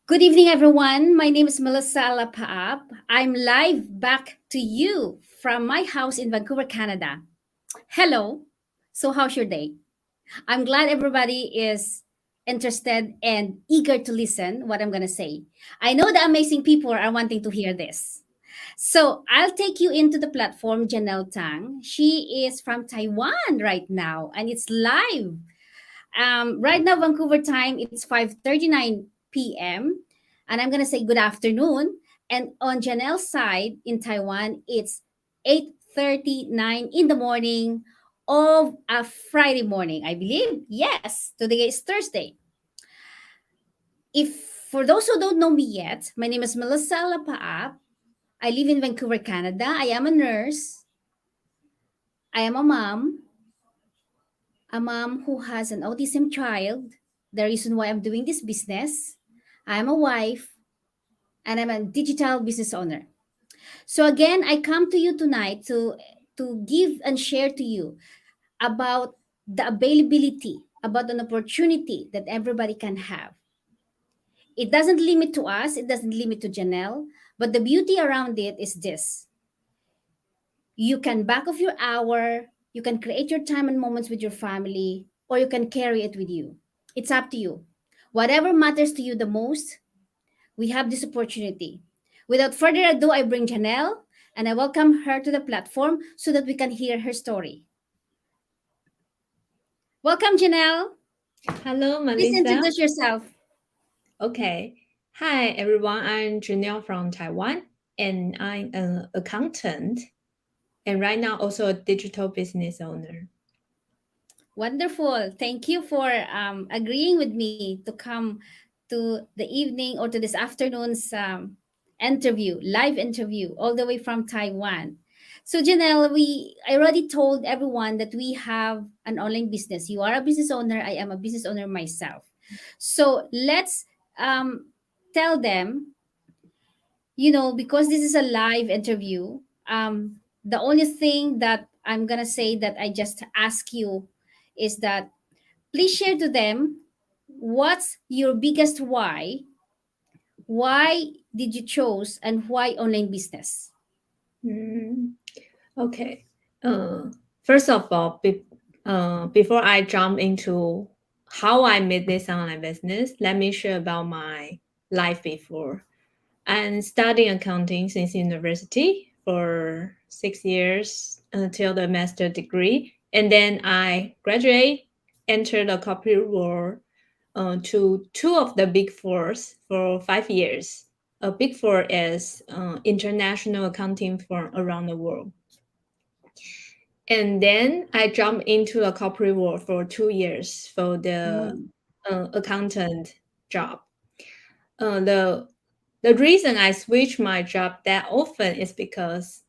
Good evening, everyone. My name is Melissa Alapaap. I'm live back to you from my house in Vancouver, Canada. Hello. So, how's your day? I'm glad everybody is interested and eager to listen what I'm going to say. I know the amazing people are wanting to hear this. So, I'll take you into the platform, Janelle Tang. She is from Taiwan right now, and it's live. Right now, Vancouver time, it's 5:39 p.m. And I'm gonna say good afternoon. And on Janelle's side in Taiwan, it's 8:39 in the morning of a Friday morning, I believe. Yes, today is Thursday. If for those who don't know me yet, my name is Melissa Lapaap. I live in Vancouver, Canada. I am a nurse. I am a mom who has an autism child. The reason why I'm doing this business, I'm a wife, and I'm a digital business owner. So again, I come to you tonight to give and share to you about the availability, about an opportunity that everybody can have. It doesn't limit to us, it doesn't limit to Janelle, but the beauty around it is this. You can back off your hour, you can create your time and moments with your family, or you can carry it with you. It's up to you. Whatever matters to you the most, we have this opportunity. Without further ado, I bring Janelle and I welcome her to the platform so that we can hear her story. Welcome, Janelle. Hello, Please Melissa. introduce yourself. Okay. Hi, everyone. I'm Janelle from Taiwan, and I'm an accountant, and right now also a digital business owner. Wonderful. Thank you for agreeing with me to come to the evening or to this afternoon's interview, live interview, all the way from Taiwan. So, Janelle, I already told everyone that we have an online business. You are a business owner. I am a business owner myself. So let's um, tell them, because this is a live interview. The only thing that I'm gonna say that I just ask you is that please share to them what's your biggest why. Why did you choose and why online business? Mm, okay. Uh, First of all, before I jump into how I made this online business, let me share about my life before. I'm studying accounting since university for 6 years until the master degree, and then I graduate, enter the corporate world to two of the big fours for 5 years. A big four is international accounting firm around the world, and then I jumped into the corporate world for 2 years for the Mm. accountant job. The reason I switch my job that often is because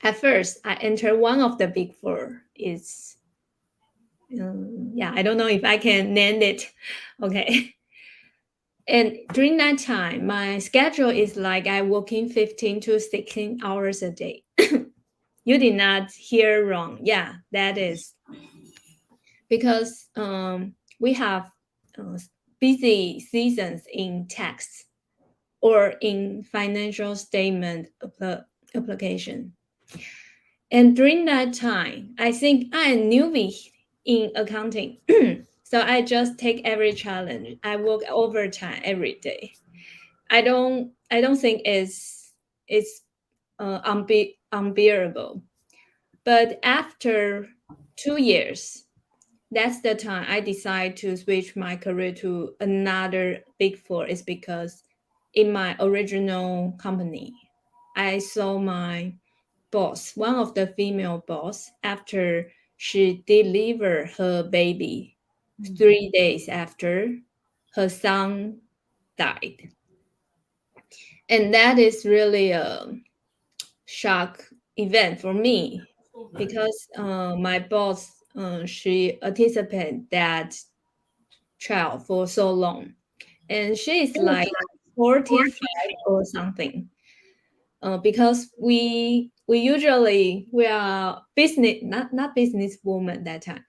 at first I entered one of the big four. It's yeah, I don't know if I can name it. Okay. And during that time, my schedule is like I working 15 to 16 hours a day. You did not hear wrong. Yeah, that is because we have uh, busy seasons in tax or in financial statement application. And during that time, I think I'm a newbie in accounting. So I just take every challenge. I work overtime every day. I don't think it's unbearable. But after 2 years, that's the time I decide to switch my career to another big four. Is because in my original company, I saw my boss, one of the female boss, after she delivered her baby, 3 days after her son died. And that is really a shock event for me because my boss, she anticipated that child for so long. And she is like 45 or something. Because we are business, not business woman that time,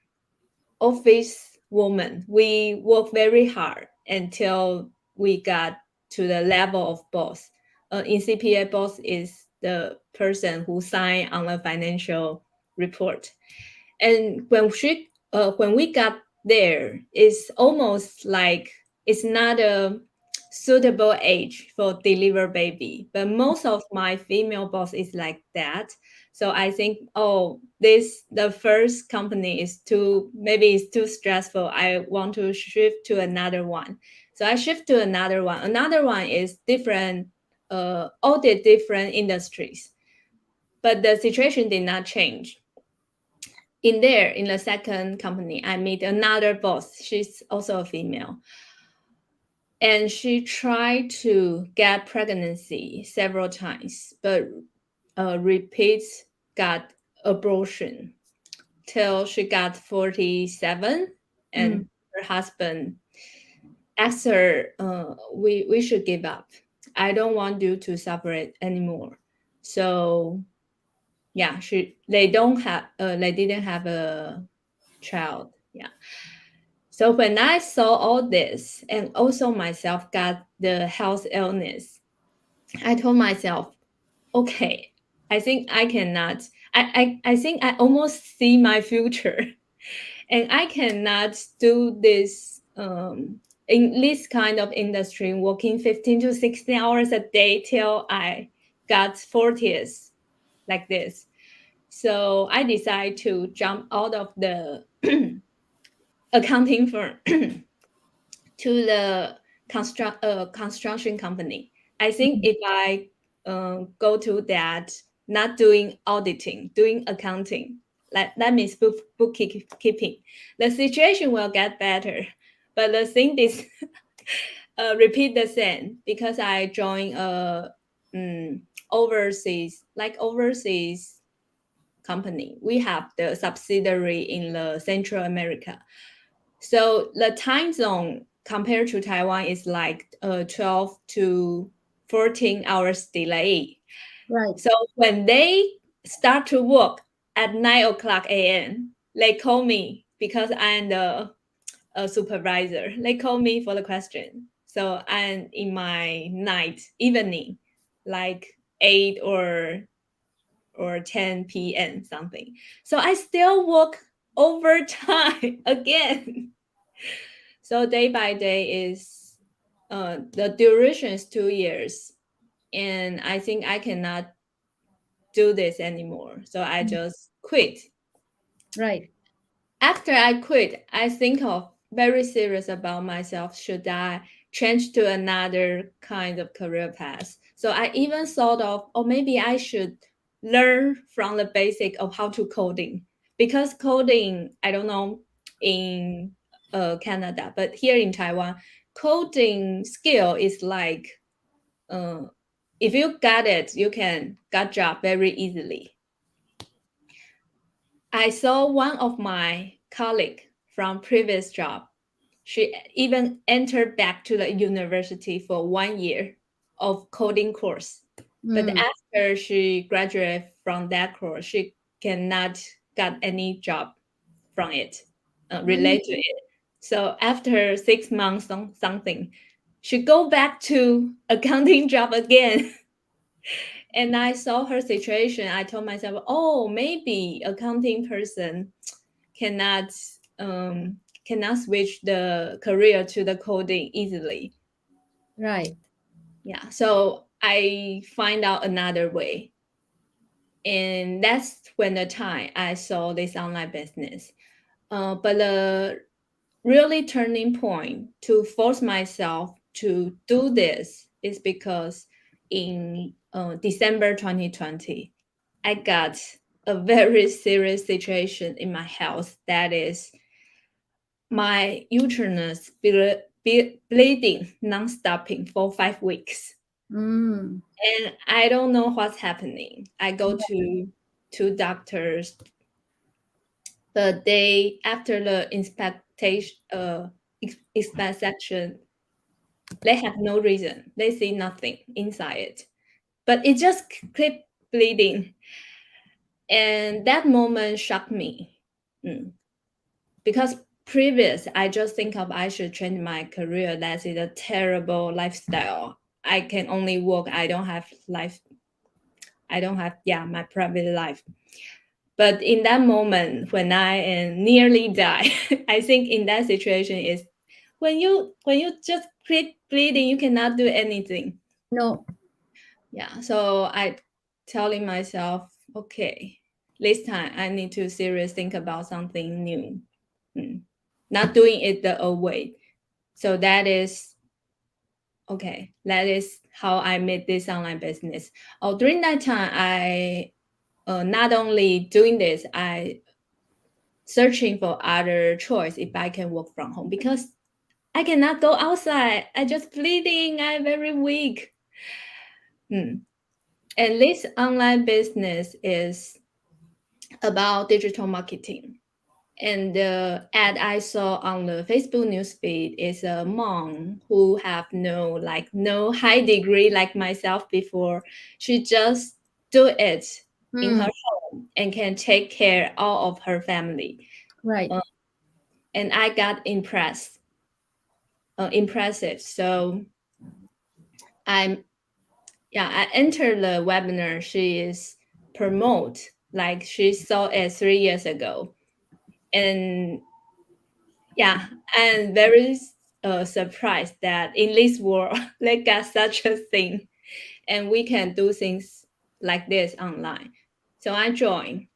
office woman. We work very hard until we got to the level of boss. In CPA, boss is the person who sign on the financial report. And when we got there, it's almost like it's not a suitable age for deliver baby. But most of my female boss is like that. So I think, oh, this the first company is too, maybe it's too stressful. I want to shift to another one. So I shift to another one. Another one is different, all the different industries. But the situation did not change. In the second company, I meet another boss. She's also a female. And she tried to get pregnancy several times, but repeats got abortion till she got 47. Mm. And her husband asked her, we should give up. I don't want you to suffer it anymore. So yeah, they didn't have a child. Yeah. So when I saw all this and also myself got the health illness, I told myself, okay, I think I cannot, I think I almost see my future and I cannot do this in this kind of industry, working 15 to 16 hours a day till I got 40s like this. So I decided to jump out of the accounting firm to the construction company. I think if I go to that, not doing auditing, doing accounting, like that means bookkeeping, the situation will get better. But the thing is, repeat the same because I joined a overseas company. We have the subsidiary in the Central America. So the time zone compared to Taiwan is like 12 to 14 hours delay. Right. So when they start to work at 9 o'clock a.m., they call me because I'm the supervisor. They call me for the question. So I'm in my evening, like 8 or 10 p.m. something. So I still work overtime again. So day by day is the duration is 2 years, and I think I cannot do this anymore. So I Mm. just quit. Right. After I quit, I think of very serious about myself. Should I change to another kind of career path? So I even thought of, oh, maybe I should learn from the basic of how to coding because coding, I don't know in Canada, but here in Taiwan, coding skill is like uh, if you got it, you can get job very easily. I saw one of my colleague from previous job. She even entered back to the university for 1 year of coding course. But Mm. after she graduated from that course, she cannot get any job from it Mm. related to it. So after 6 months something, she go back to accounting job again. And I saw her situation. I told myself, oh, maybe accounting person cannot cannot switch the career to the coding easily. Right. Yeah, so I find out another way, and that's when the time I saw this online business. But the really turning point to force myself to do this is because in December 2020, I got a very serious situation in my health. That is my uterus bleeding non-stopping for 5 weeks. Mm. And I don't know what's happening. I go to two doctors, but they after the inspection, they have no reason. They see nothing inside it, but it just keep bleeding, and that moment shocked me. Mm. Because previous, I just think of I should change my career. That is a terrible lifestyle. I can only work. I don't have life. I don't have, yeah, my private life. But in that moment when I nearly die, I think in that situation is when you just quit bleeding, you cannot do anything. No. Yeah. So I telling myself, okay, this time I need to seriously think about something new. Mm. Not doing it the old way. So that is okay. That is how I made this online business. Oh, during that time, I not only doing this, I searching for other choice if I can work from home because I cannot go outside. I just bleeding. I'm very weak. Hmm. And this online business is about digital marketing. And the ad I saw on the Facebook newsfeed is a mom who have no high degree like myself before. She just do it in her Mm, home and can take care all of her family. right. Uh, and I got impressive. So I'm yeah, I entered the webinar. She is promote like she saw it 3 years ago, and yeah, I'm very surprised that in this world they got such a thing, and we can do things like this online. So I joined.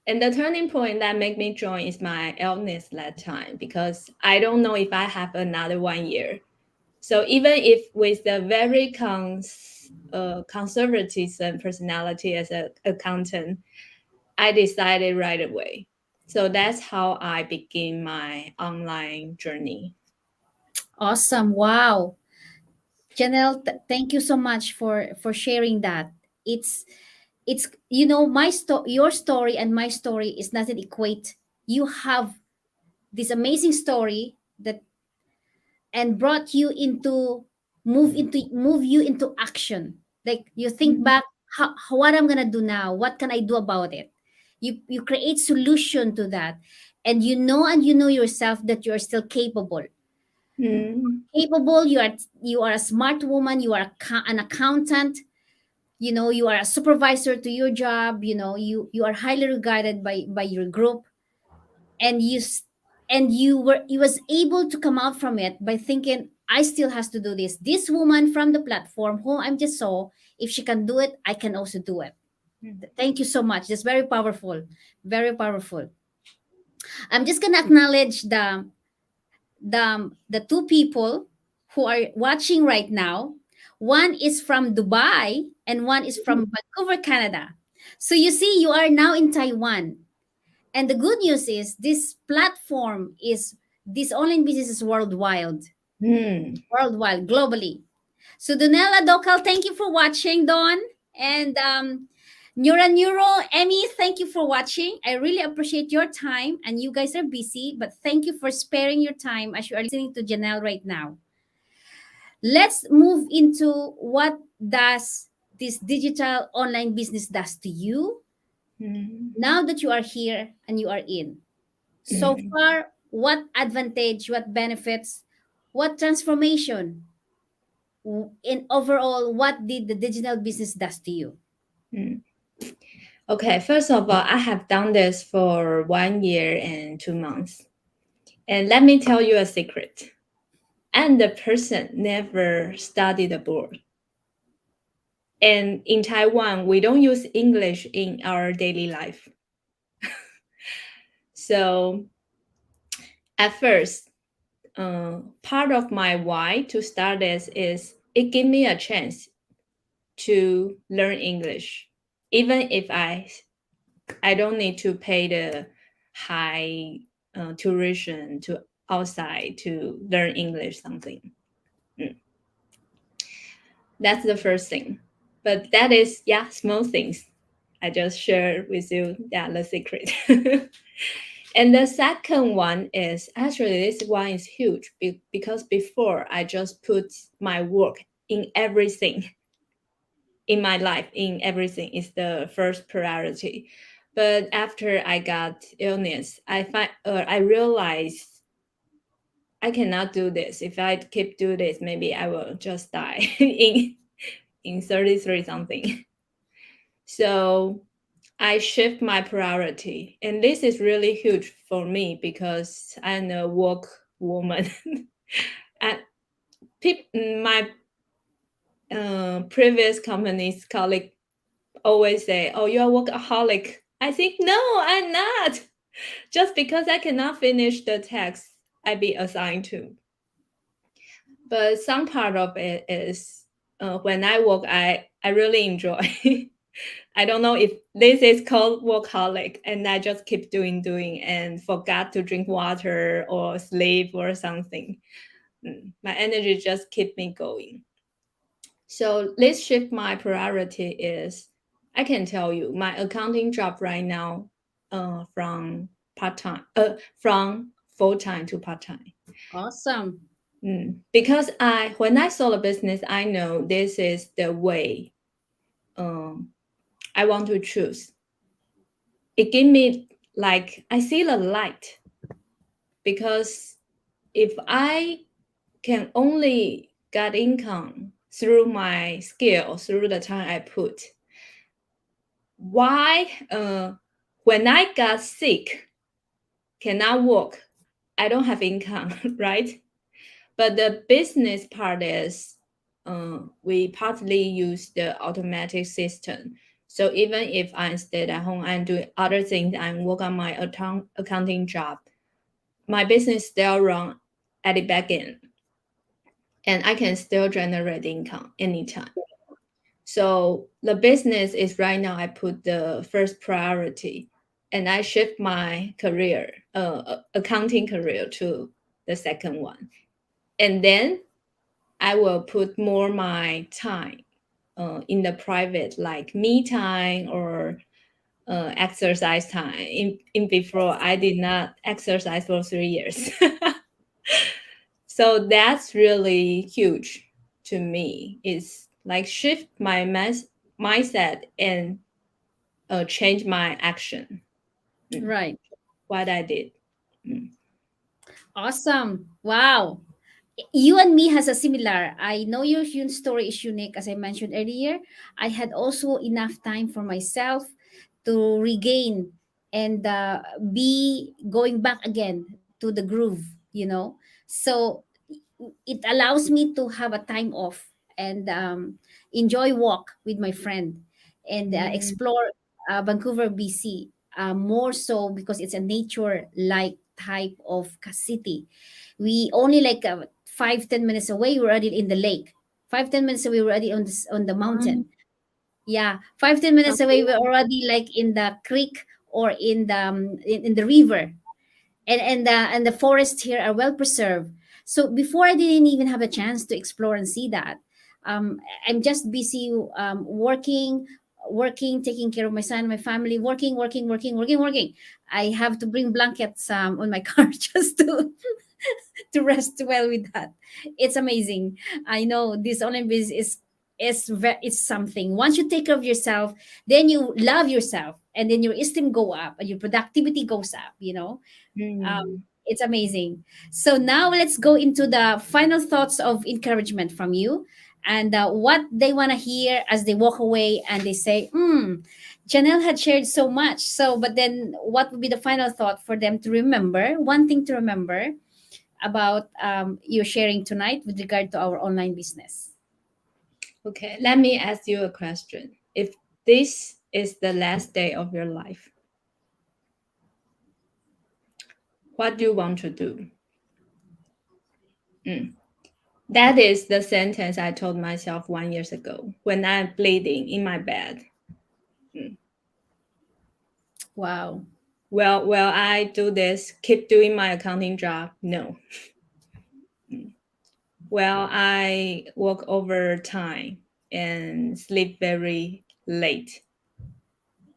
And the turning point that made me join is my illness that time because I don't know if I have another 1 year. So even if with the very conservative personality as an accountant, I decided right away. So that's how I begin my online journey. Awesome. Wow. Janelle, thank you so much for sharing that. It's your story and my story is doesn't equate. You have this amazing story that and brought you into move you into action. Like you think Mhm. back, what I'm gonna do now, what can I do about it? You create solution to that, and you know yourself that you're still Mm, capable. You are a smart woman, you are an accountant, you are a supervisor to your job, you are highly regarded by your group, and you was able to come out from it by thinking, I still has to do this woman from the platform who I'm just saw, if she can do it, I can also do it. mm, Thank you so much. That's very powerful, very powerful. I'm just gonna acknowledge the two people who are watching right now. One is from Dubai and one is from Vancouver, Canada. So you see, you are now in Taiwan. And the good news is this online business is mm, worldwide, globally. So Donella Dokal, thank you for watching, Don. And Neuro, Emmy, thank you for watching. I really appreciate your time. And you guys are busy, but thank you for sparing your time as you are listening to Janelle right now. Let's move into what does this digital online business does to you mm, now that you are here and you are in. So mm, far, what advantage, what benefits, what transformation in overall, what did the digital business does to you? mm. Okay, first of all, I have done this for 1 year and 2 months. And let me tell you a secret. I'm the person never studied abroad. And in Taiwan, we don't use English in our daily life. So at first, part of my why to start this is it give me a chance to learn English, even if I don't need to pay the high tuition to outside to learn English something. Mm. That's the first thing. But that is, yeah, small things. I just share with you, yeah, the secret. And the second one is actually this one is huge because before I just put my work in everything in my life, in everything is the first priority. But after I got illness, I realized I cannot do this. If I keep do this, maybe I will just die in 33 something. So I shift my priority. And this is really huge for me because I'm a work woman. And my previous company's colleague always say, "Oh, you're a workaholic." I think, no, I'm not. Just because I cannot finish the text I be assigned to. But some part of it is when I work, I really enjoy. I don't know if this is called workaholic, and I just keep doing and forgot to drink water or sleep or something. My energy just keep me going. So let's shift my priority is I can tell you my accounting job right now, part time, from full time to part time. Awesome. Because when I sold a business, I know this is the way um, I want to choose. It gave me like I see the light because if I can only get income through my skill, through the time I put, why when I got sick, cannot work, I don't have income, right? But the business part is we partly use the automatic system. So even if I stay at home and do other things and work on my accounting job, my business still run at the back end and I can still generate income anytime. So the business is right now I put the first priority and I shift my career, accounting career to the second one. And then I will put more my time in the private, like me time or exercise time. In before, I did not exercise for 3 years. So that's really huge to me. It's like shift my mindset and change my action. Mm, Right. what I did. Mm. Awesome. Wow. You and me has a similar. I know your story is unique, as I mentioned earlier. I had also enough time for myself to regain and be going back again to the groove, so it allows me to have a time off and enjoy walk with my friend and Mm, explore Vancouver, BC, more so because it's a nature like type of city. We only like 5-10 minutes away we're already in the lake. 5-10 minutes away we're already on the mm, mountain. Yeah, 5-10 minutes away oh, we're already like in the creek or in the in the river. And the forests here are well preserved. So before I didn't even have a chance to explore and see that. I'm just busy working, taking care of my son, my family, working. I have to bring blankets on my car just to rest well with that. It's amazing. I know this online business is something. Once you take care of yourself, then you love yourself, and then your esteem go up and your productivity goes up. mm. It's amazing. So now let's go into the final thoughts of encouragement from you, and what they want to hear as they walk away and they say, Janelle had shared so much. So, but then what would be the final thought for them to remember? One thing to remember about your sharing tonight with regard to our online business. Okay, let me ask you a question. If this is the last day of your life, what do you want to do? Mm. That is the sentence I told myself 1 year ago when I'm bleeding in my bed. Mm. Wow. Well, I do this, keep doing my accounting job. No. Mm. Well, I work overtime and sleep very late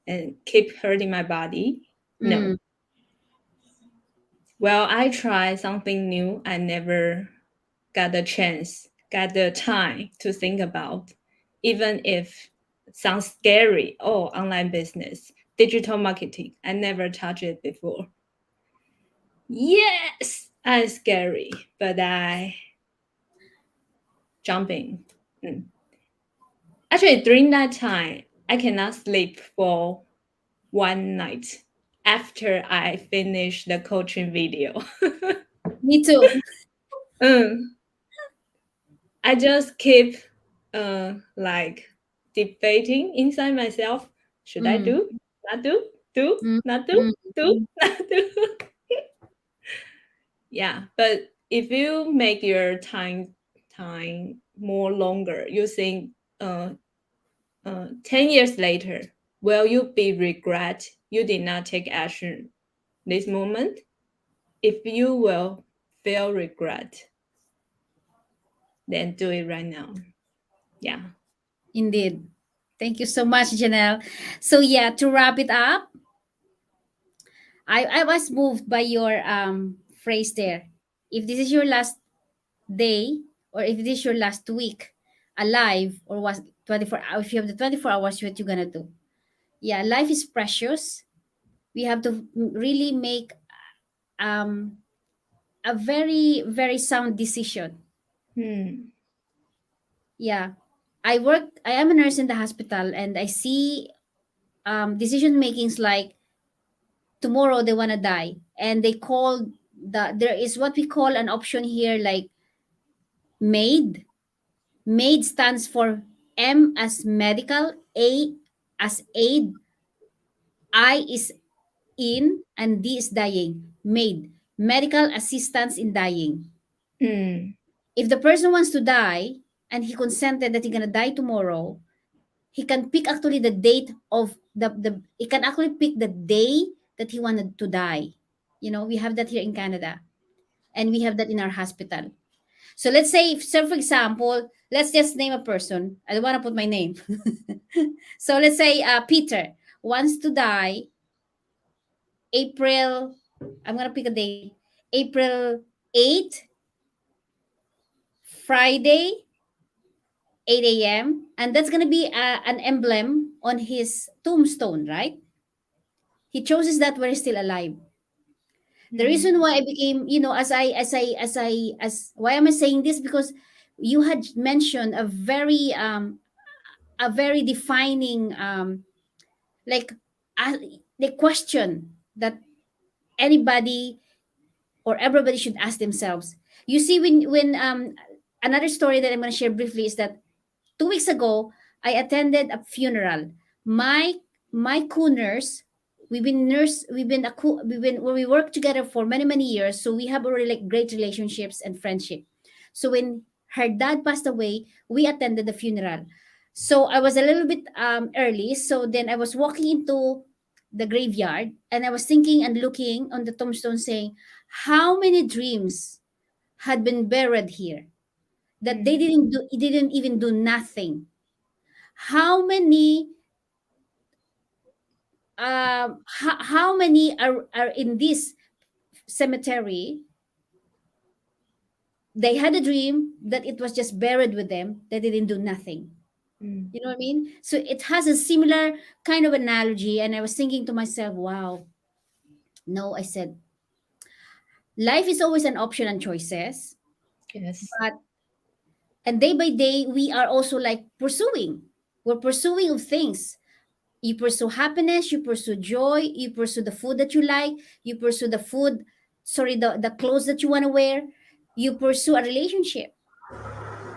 and keep hurting my body. No. Mm, Well, I try something new. I never got the chance, got the time to think about, even if sounds scary. Oh, online business. digital marketing. I never touched it before. Yes, I'm scary, but I jumping. Mm. Actually, during that time, I cannot sleep for one night after I finish the coaching video. Me too. Mm. I just keep like debating inside myself. Should I Mm, do? Not do? Do? mm, Not do? mm, Do? Not do? Yeah, but if you make your time more longer, you think 10 years later, will you be regret you did not take action this moment? If you will feel regret, then do it right now. Yeah. indeed. Thank you so much, Janelle. So yeah, to wrap it up, I was moved by your phrase there. If this is your last day, or if this is your last week alive, or was 24 hours, if you have the 24 hours, what you gonna do? Yeah, life is precious. We have to really make um a very, very sound decision. Hmm. Yeah. I am a nurse in the hospital, and I see decision makings like tomorrow they want to die, and they call there is what we call an option here like MAID. MAID stands for M as medical, A as aid, I is in, and D is dying. MAID, medical assistance in dying. Hmm. If the person wants to die and he consented that he's gonna die tomorrow, he can pick actually the date of the he can actually pick the day that he wanted to die. You know, we have that here in Canada, and we have that in our hospital. So let's say, if, so for example, let's just name a person. I don't want to put my name. So let's say Peter wants to die April. I'm gonna pick a date. April 8th, Friday, 8 a.m. And that's gonna be an emblem on his tombstone, right? He chooses that when he's still alive. The Hmm. reason why I became, as why am I saying this? Because you had mentioned a very defining like uh, the question that anybody or everybody should ask themselves. You see, when another story that I'm going to share briefly is that 2 weeks ago I attended a funeral. My co-nurse, we've been where we worked together for many years, so we have already like great relationships and friendship. So when her dad passed away, we attended the funeral. So I was a little bit early, so then I was walking into the graveyard, and I was thinking and looking on the tombstone saying, how many dreams had been buried here that they Hmm. didn't even do nothing. How many how many are in this cemetery? They had a dream that it was just buried with them, that they didn't do nothing. Hmm. You know what I mean? So it has a similar kind of analogy, and I was thinking to myself, wow. No, I said, life is always an option and choices, Yes. but and day by day we are also like pursuing. We're pursuing of things. You pursue happiness, you pursue joy, you pursue the food that you like, you pursue the food, sorry, the clothes that you want to wear, you pursue a relationship.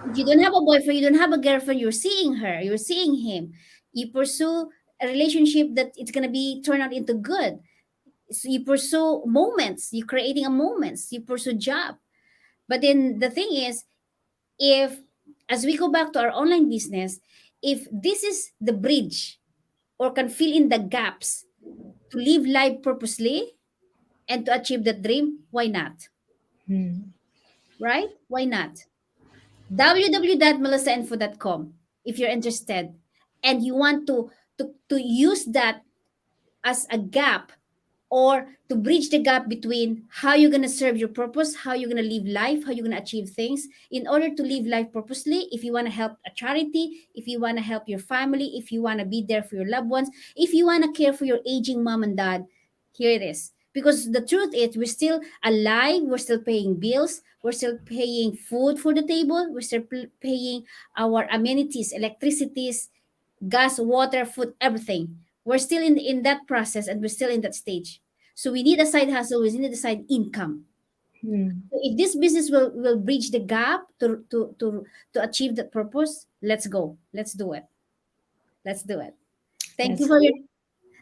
If you don't have a boyfriend, you don't have a girlfriend, you're seeing her, you're seeing him. You pursue a relationship that it's gonna be turn out into good. So you pursue moments, you're creating a moments, you pursue job. But then the thing is, if as we go back to our online business, if this is the bridge or can fill in the gaps to live life purposely and to achieve that dream, why not? Hmm. Right? Why not? www.melissainfo.com if you're interested and you want to use that as a gap or to bridge the gap between how you're going to serve your purpose, how you're going to live life, how you're going to achieve things in order to live life purposely. If you want to help a charity, if you want to help your family, if you want to be there for your loved ones, if you want to care for your aging mom and dad, here it is. Because the truth is, we're still alive, we're still paying bills, we're still paying food for the table, we're still paying our amenities, electricities, gas, water, food, everything. We're still in that process and we're still in that stage. So we need a side hustle, we need a side income. Mm. So if this business will bridge the gap to achieve that purpose, let's go. Let's do it. Let's do it. Thank you That's for your good.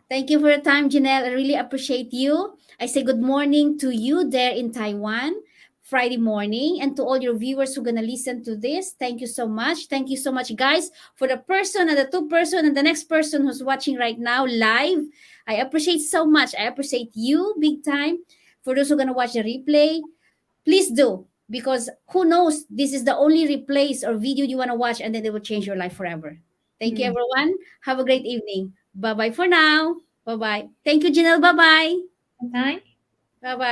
Thank you for your time, Janelle. I really appreciate you. I say good morning to you there in Taiwan, Friday morning, and to all your viewers who are gonna listen to this. Thank you so much. Thank you so much, guys, for the person and the two person and the next person who's watching right now live. I appreciate so much. I appreciate you big time. For those who are gonna watch the replay, please do, because who knows, this is the only replays or video you want to watch and then they will change your life forever. Thank you, Mm. everyone. Have a great evening. Bye bye for now. Bye bye. Thank you, Janelle. Bye bye. Bye. Bye bye.